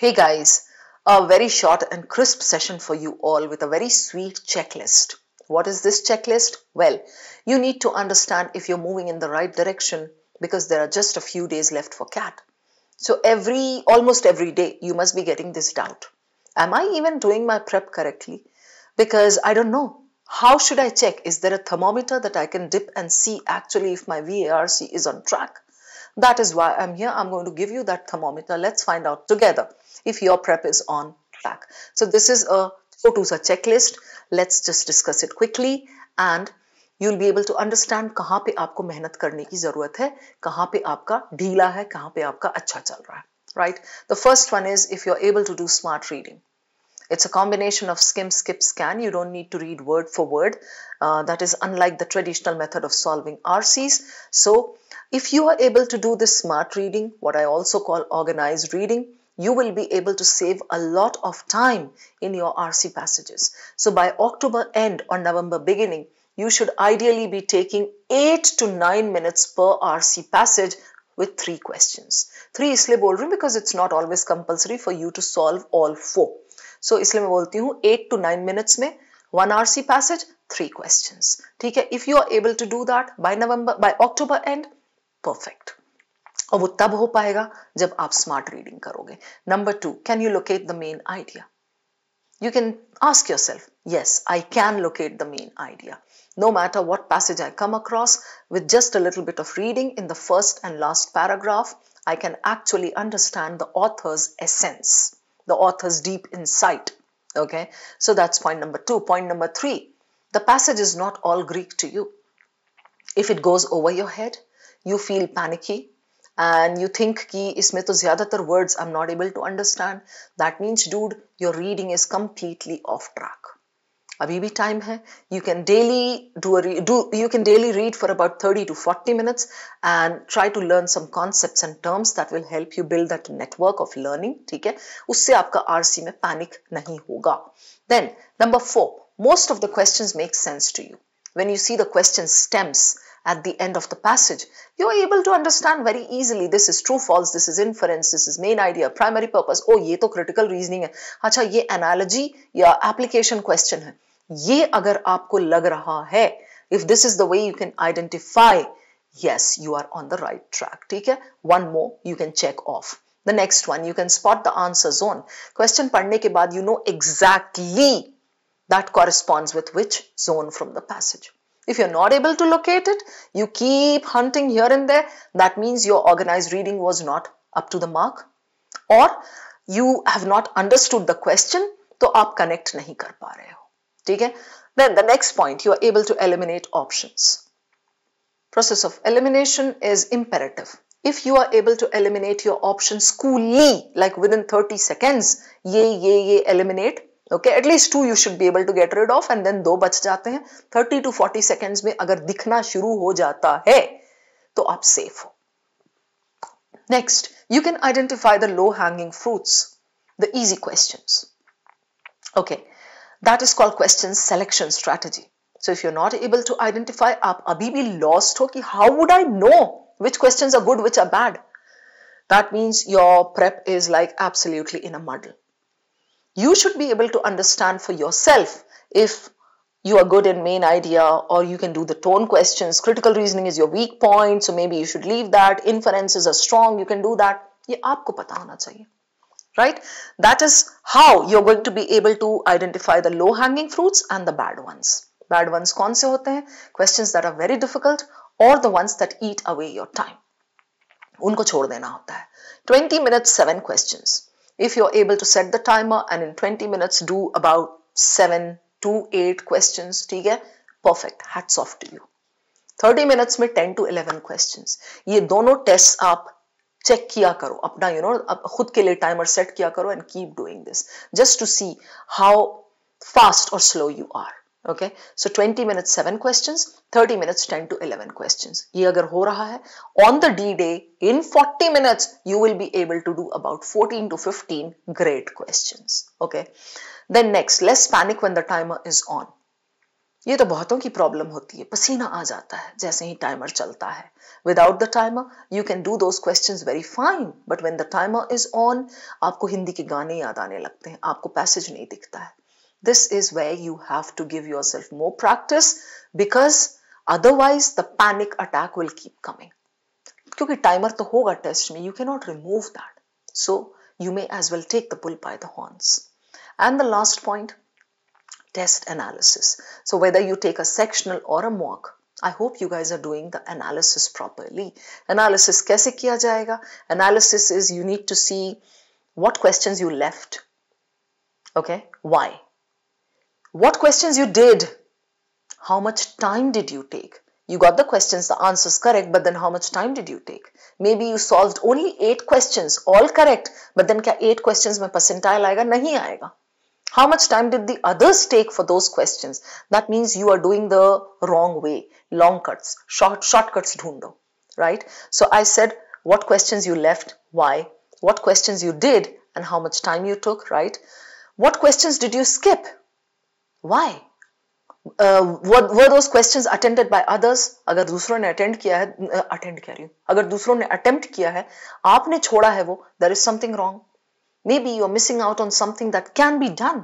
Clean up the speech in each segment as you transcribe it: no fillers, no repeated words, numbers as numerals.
Hey guys, a very short and crisp session for you all with a very sweet checklist. What is this checklist? Well, you need to understand if you're moving in the right direction because there are just a few days left for CAT. So almost every day, you must be getting this doubt. Am I even doing my prep correctly? Because I don't know. How should I check? Is there a thermometer that I can dip and see actually if my VARC is on track? That is why I'm here. I'm going to give you that thermometer. Let's find out together if your prep is on track. So this is a Chotusa checklist. Let's just discuss it quickly and you'll be able to understand कहाँ पे आपको मेहनत करने की जरूरत है, कहाँ पे आपका ढीला है, कहाँ पे आपका अच्छा चल रहा है. Right? The first one is if you're able to do smart reading. It's a combination of skim, skip, scan. You don't need to read word for word. That is unlike the traditional method of solving RCs. So if you are able to do this smart reading, what I also call organized reading, you will be able to save a lot of time in your RC passages. So by October end or November beginning, you should ideally be taking 8 to 9 minutes per RC passage with 3 questions. 3 इसलिए बोल रही हूँ because it's not always compulsory for you to solve all 4. So इसलिए मैं बोलती हूँ 8 to 9 minutes में 1 RC passage, 3 questions. ठीक है? If you are able to do that by October end, perfect. और वो तब हो पाएगा जब आप smart reading करोगे. Number 2, can you locate the main idea? You can ask yourself, yes, I can locate the main idea. No matter what passage I come across, with just a little bit of reading in the first and last paragraph, I can actually understand the author's essence, the author's deep insight. Okay, so that's point number 2. Point number 3, the passage is not all Greek to you. If it goes over your head, you feel panicky, and you think कि इसमें तो ज़्यादातर words I'm not able to understand, that means dude, your reading is completely off track. अभी भी time है. You can daily read for about 30 to 40 minutes and try to learn some concepts and terms that will help you build that network of learning. ठीक है? उससे आपका RC में panic नहीं होगा. Then number 4, most of the questions make sense to you. When you see the question stems at the end of the passage, you are able to understand very easily. This is true, false, this is inference, this is main idea, primary purpose. Oh, ये तो critical reasoning है. अच्छा, ये analogy या application question है. ये अगर आपको लग रहा है, if this is the way you can identify, yes, you are on the right track. ठीक है? One more you can check off. The next one, you can spot the answer zone. Question पढ़ने के बाद you know exactly that corresponds with which zone from the passage. If you're not able to locate it, you keep hunting here and there. That means your organized reading was not up to the mark, or you have not understood the question, तो आप connect नहीं कर पा रहे हो. ठीक है? Then the next point, you are able to eliminate options. Process of elimination is imperative. If you are able to eliminate your options coolly, like within 30 seconds, ये eliminate. Okay, at least 2 you should be able to get rid of, and then 2 बच जाते हैं. 30 to 40 seconds में अगर दिखना शुरू हो जाता है तो आप safe हो. Next, you can identify the low-hanging fruits, the easy questions. Okay, that is called question selection strategy. So if you're not able to identify, आप अभी भी lost हो कि how would I know which questions are good, which are bad? That means your prep is like absolutely in a muddle. You should be able to understand for yourself if you are good in main idea, or you can do the tone questions. Critical reasoning is your weak point, so maybe you should leave that. Inferences are strong, you can do that. ये आपको पता होना चाहिए. Right? That is how you're going to be able to identify the low-hanging fruits and the bad ones. Bad ones कौन से होते हैं? Questions that are very difficult, or the ones that eat away your time. उनको छोड़ देना होता है. 20 minutes, 7 questions. If you're able to set the timer and in 20 minutes do about 7 to 8 questions, ठीक है? Perfect. Hats off to you. 30 minutes में 10 to 11 questions. ये दोनों tests आप check किया करो. अपना खुद के लिए timer set किया करो and keep doing this just to see how fast or slow you are. Okay, so 20 minutes 7 questions, 30 minutes 10 to 11 questions. ये अगर हो रहा है, on the D-day in 40 minutes you will be able to do about 14 to 15 great questions. Okay, then next, less panic when the timer is on. ये तो बहुतों की problem होती है, पसीना आ जाता है जैसे ही टाइमर चलता है। Without the timer you can do those questions very fine, but when the timer is on आपको हिंदी के गाने याद आने लगते हैं, आपको पैसेज नहीं दिखता है। This is where you have to give yourself more practice, because otherwise the panic attack will keep coming. क्योंकि टाइमर तो होगा टेस्ट में, you can not remove that, so you may as well take the bull by the horns. And the last point, test analysis. So whether you take a sectional or a mock, I hope you guys are doing the analysis properly. Analysis kaise kiya jayega? Analysis is you need to see what questions you left. Okay, why? What questions you did? How much time did you take? You got the questions, the answers correct, but then how much time did you take? Maybe you solved only 8 questions, all correct, but then क्या 8 questions में percentile आएगा? नहीं आएगा. How much time did the others take for those questions? That means you are doing the wrong way. Long cuts, shortcuts ढूंढो, right? So I said what questions you left, why? What questions you did, and how much time you took, right? What questions did you skip? Why? Were those questions attended by others? अगर दूसरों ने attempt किया है, आपने छोड़ा है वो, there is something wrong. Maybe you are missing out on something that can be done.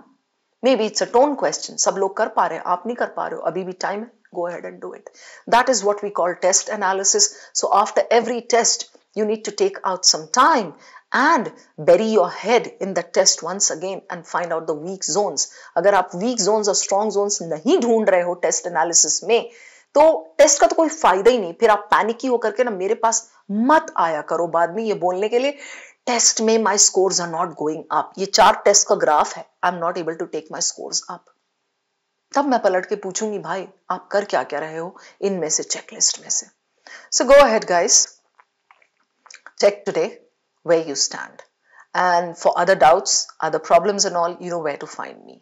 Maybe it's a tone question. सब लोग कर पा रहे हैं, आप नहीं कर पा रहे हो, अभी भी time है, go ahead and do it. That is what we call test analysis. So after every test, you need to take out some time and bury your head in the test once again and find out the weak zones. अगर आप weak zones और strong zones नहीं ढूंढ रहे हो test analysis में, तो test का तो कोई फायदा ही नहीं। फिर आप पैनिकी होकर के ना मेरे पास मत आया करो बाद में ये बोलने के लिए टेस्ट में my scores are not going up. ये 4 टेस्ट का ग्राफ है, I am not able to take my scores up. तब मैं पलट के पूछूंगी भाई आप कर क्या क्या रहे हो इनमें से, चेकलिस्ट में से। So go ahead guys, check today where you stand, and for other doubts, other problems and all, you know where to find me.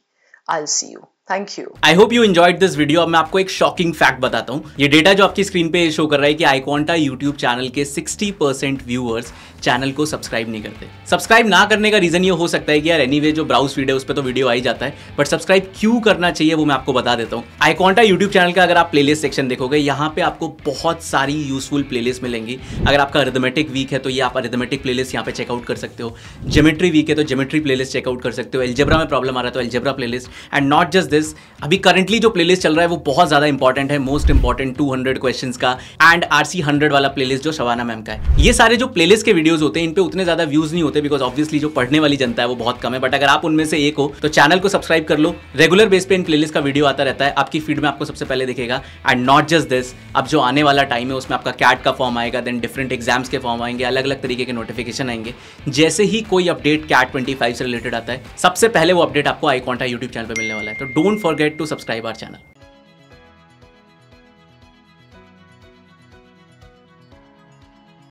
I'll see you. Thank you. I hope you enjoyed this video. अब मैं आपको एक shocking fact बताता हूँ। ये data जो आपकी screen पे शो कर रहा है कि iQuanta YouTube चैनल के 60% व्यूअर्स चैनल को सब्सक्राइब नहीं करते। सब्सक्राइब ना करने का रीजन ये हो सकता है कि यार एनीवे जो ब्राउज फीड है उस पर तो वीडियो आ ही जाता है, बट सब्सक्राइब क्यों करना चाहिए वो मैं आपको बता देता हूँ। iQuanta YouTube चैनल का अगर आप प्लेलिस्ट सेक्शन देखोगे, यहाँ पे आपको बहुत सारी यूजफुल प्लेलिस्ट मिलेंगी। अगर आपका अरिथमेटिक वीक है तो ये आप अरिथमेटिक प्लेलिस्ट यहाँ पे चेकआउट कर सकते हो। ज्योमेट्री वीक है तो ज्योमेट्री प्लेलिस्ट चेकआउट कर सकते हो। अलजेब्रा में प्रॉब्लम आ रहा है तो algebra playlist. And not just this, अभी करंटली जो प्लेलिस्ट चल रहा है वो बहुत ज्यादा इंपॉर्टेंट है, मोस्ट इंपॉर्टेंट 200 क्वेश्चंस का एंड RC 100 वाला प्लेलिस्ट जो शबाना मैम का है। ये सारे जो प्लेलिस्ट के वीडियोस होते हैं इन पे उतने ज्यादा व्यूज नहीं होते, बिकॉज ऑब्वियसली जो पढ़ने वाली जनता है वो बहुत कम है। बट अगर आप उनमें से एक हो तो चैनल को सब्सक्राइब कर लो। रेगुलर बेस पे इन प्लेलिस्ट का वीडियो आता रहता है, आपकी फीड में आपको सबसे पहले दिखेगा। एंड नॉट जस्ट दिस, अब जो आने वाला टाइम है उसमें आपका कैट का फॉर्म आएगा, देन डिफरेंट एग्जाम्स के फॉर्म आएंगे, अलग अलग तरीके के नोटिफिकेशन आएंगे। जैसे ही कोई अपडेट कैट 25 से रिलेटेड आता है, सबसे पहले वो अपडेट आपको iQuanta YouTube चैनल पर मिलने वाला है। तो don't forget to subscribe our channel.